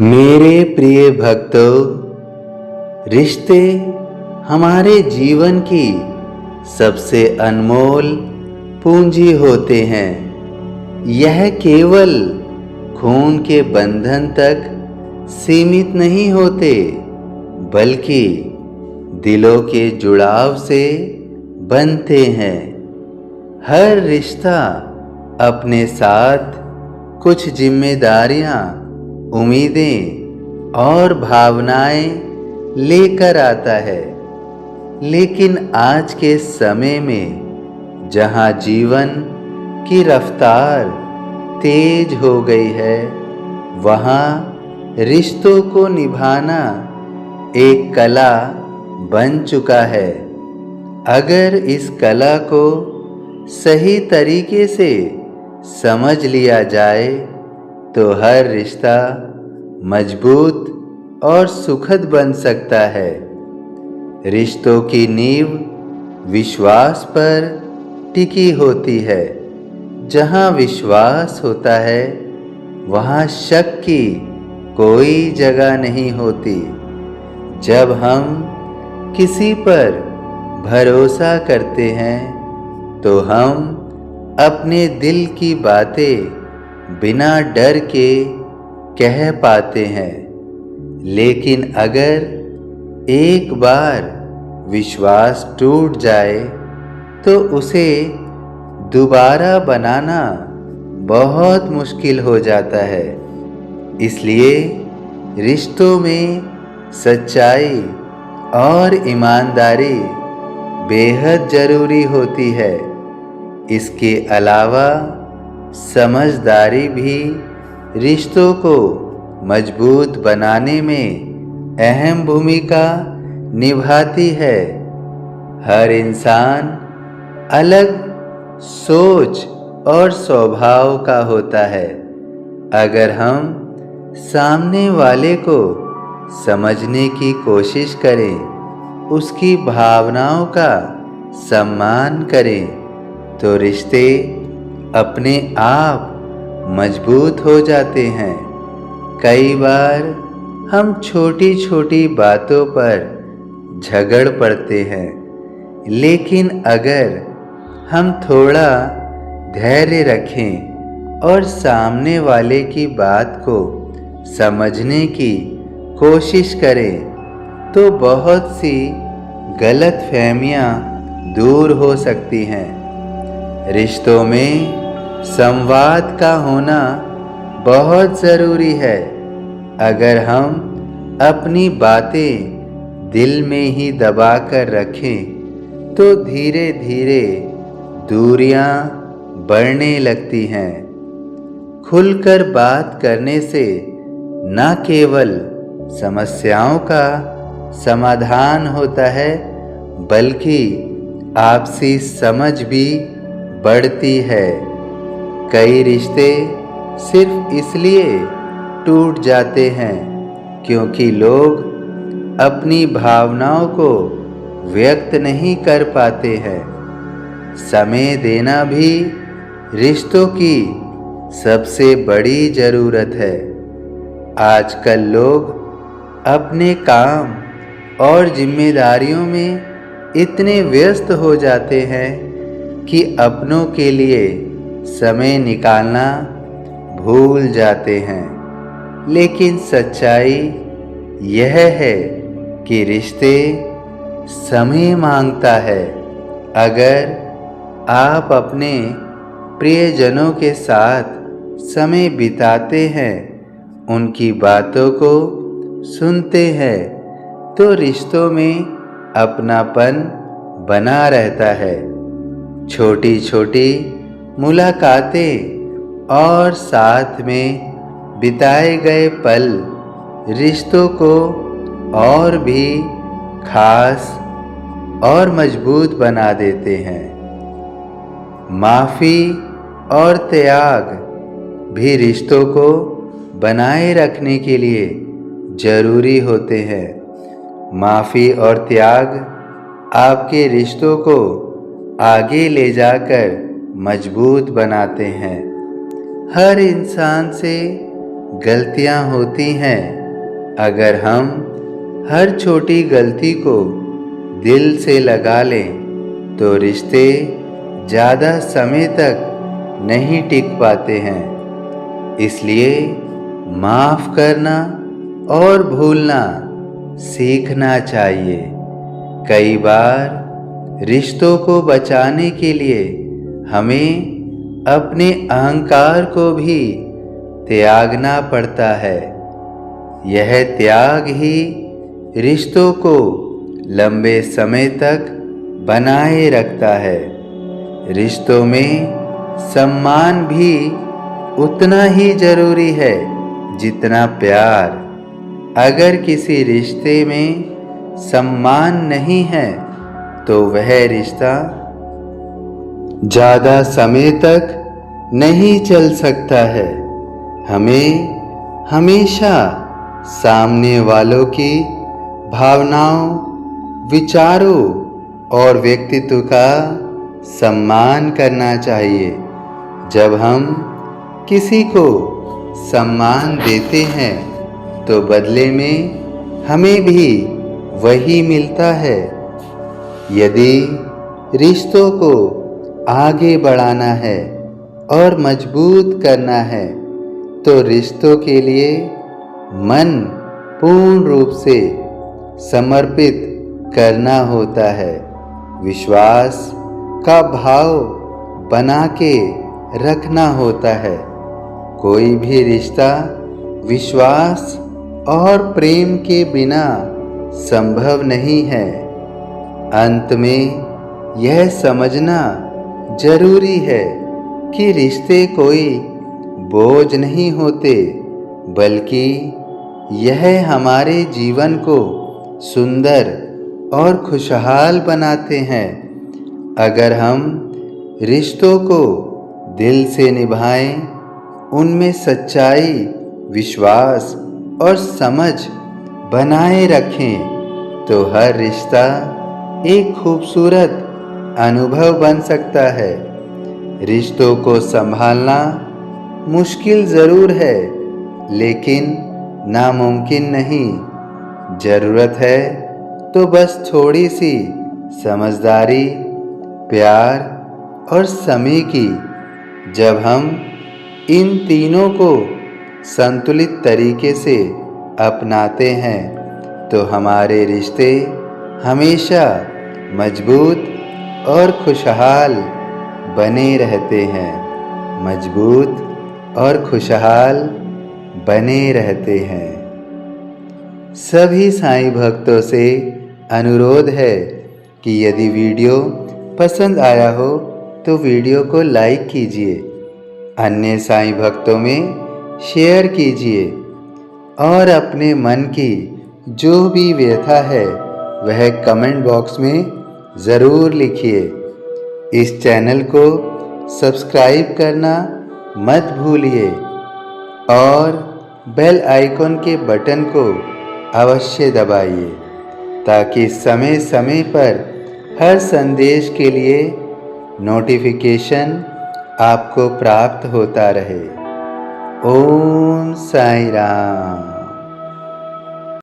मेरे प्रिय भक्तों, रिश्ते हमारे जीवन की सबसे अनमोल पूंजी होते हैं। यह केवल खून के बंधन तक सीमित नहीं होते, बल्कि दिलों के जुड़ाव से बनते हैं। हर रिश्ता अपने साथ कुछ जिम्मेदारियां, उम्मीदें और भावनाएं लेकर आता है। लेकिन आज के समय में जहां जीवन की रफ्तार तेज हो गई है, वहां रिश्तों को निभाना एक कला बन चुका है। अगर इस कला को सही तरीके से समझ लिया जाए तो हर रिश्ता मजबूत और सुखद बन सकता है। रिश्तों की नींव विश्वास पर टिकी होती है। जहाँ विश्वास होता है, वहाँ शक की कोई जगह नहीं होती। जब हम किसी पर भरोसा करते हैं, तो हम अपने दिल की बातें बिना डर के कह पाते हैं। लेकिन अगर एक बार विश्वास टूट जाए, तो उसे दोबारा बनाना बहुत मुश्किल हो जाता है। इसलिए रिश्तों में सच्चाई और ईमानदारी बेहद जरूरी होती है। इसके अलावा समझदारी भी रिश्तों को मजबूत बनाने में अहम भूमिका निभाती है। हर इंसान अलग सोच और स्वभाव का होता है। अगर हम सामने वाले को समझने की कोशिश करें, उसकी भावनाओं का सम्मान करें, तो रिश्ते अपने आप मजबूत हो जाते हैं। कई बार हम छोटी छोटी बातों पर झगड़ पड़ते हैं, लेकिन अगर हम थोड़ा धैर्य रखें और सामने वाले की बात को समझने की कोशिश करें, तो बहुत सी गलतफहमियां दूर हो सकती हैं। रिश्तों में संवाद का होना बहुत ज़रूरी है। अगर हम अपनी बातें दिल में ही दबा कर रखें, तो धीरे धीरे दूरियां बढ़ने लगती हैं। खुलकर बात करने से न केवल समस्याओं का समाधान होता है, बल्कि आपसी समझ भी बढ़ती है। कई रिश्ते सिर्फ इसलिए टूट जाते हैं क्योंकि लोग अपनी भावनाओं को व्यक्त नहीं कर पाते हैं। समय देना भी रिश्तों की सबसे बड़ी ज़रूरत है। आजकल लोग अपने काम और जिम्मेदारियों में इतने व्यस्त हो जाते हैं कि अपनों के लिए समय निकालना भूल जाते हैं। लेकिन सच्चाई यह है कि रिश्ते समय मांगता है। अगर आप अपने प्रियजनों के साथ समय बिताते हैं, उनकी बातों को सुनते हैं, तो रिश्तों में अपनापन बना रहता है। छोटी छोटी मुलाकातें और साथ में बिताए गए पल रिश्तों को और भी खास और मजबूत बना देते हैं। माफ़ी और त्याग भी रिश्तों को बनाए रखने के लिए ज़रूरी होते हैं। माफ़ी और त्याग आपके रिश्तों को आगे ले जाकर मजबूत बनाते हैं। हर इंसान से गलतियां होती हैं। अगर हम हर छोटी गलती को दिल से लगा लें तो रिश्ते ज़्यादा समय तक नहीं टिक पाते हैं। इसलिए माफ़ करना और भूलना सीखना चाहिए। कई बार रिश्तों को बचाने के लिए हमें अपने अहंकार को भी त्यागना पड़ता है। यह त्याग ही रिश्तों को लंबे समय तक बनाए रखता है। रिश्तों में सम्मान भी उतना ही जरूरी है जितना प्यार। अगर किसी रिश्ते में सम्मान नहीं है तो वह रिश्ता ज़्यादा समय तक नहीं चल सकता है। हमें हमेशा सामने वालों की भावनाओं, विचारों और व्यक्तित्व का सम्मान करना चाहिए। जब हम किसी को सम्मान देते हैं तो बदले में हमें भी वही मिलता है। यदि रिश्तों को आगे बढ़ाना है और मजबूत करना है तो रिश्तों के लिए मन पूर्ण रूप से समर्पित करना होता है। विश्वास का भाव बना के रखना होता है। कोई भी रिश्ता विश्वास और प्रेम के बिना संभव नहीं है। अंत में यह समझना जरूरी है कि रिश्ते कोई बोझ नहीं होते, बल्कि यह हमारे जीवन को सुंदर और खुशहाल बनाते हैं। अगर हम रिश्तों को दिल से निभाएं, उनमें सच्चाई, विश्वास और समझ बनाए रखें तो हर रिश्ता एक खूबसूरत अनुभव बन सकता है। रिश्तों को संभालना मुश्किल ज़रूर है, लेकिन नामुमकिन नहीं। ज़रूरत है तो बस थोड़ी सी समझदारी, प्यार और समय की। जब हम इन तीनों को संतुलित तरीके से अपनाते हैं तो हमारे रिश्ते हमेशा मजबूत और खुशहाल बने रहते हैं। मजबूत और खुशहाल बने रहते हैं। सभी साईं भक्तों से अनुरोध है कि यदि वीडियो पसंद आया हो तो वीडियो को लाइक कीजिए, अन्य साईं भक्तों में शेयर कीजिए और अपने मन की जो भी व्यथा है वह कमेंट बॉक्स में ज़रूर लिखिए। इस चैनल को सब्सक्राइब करना मत भूलिए और बेल आइकन के बटन को अवश्य दबाइए ताकि समय समय पर हर संदेश के लिए नोटिफिकेशन आपको प्राप्त होता रहे। ओम साईं राम।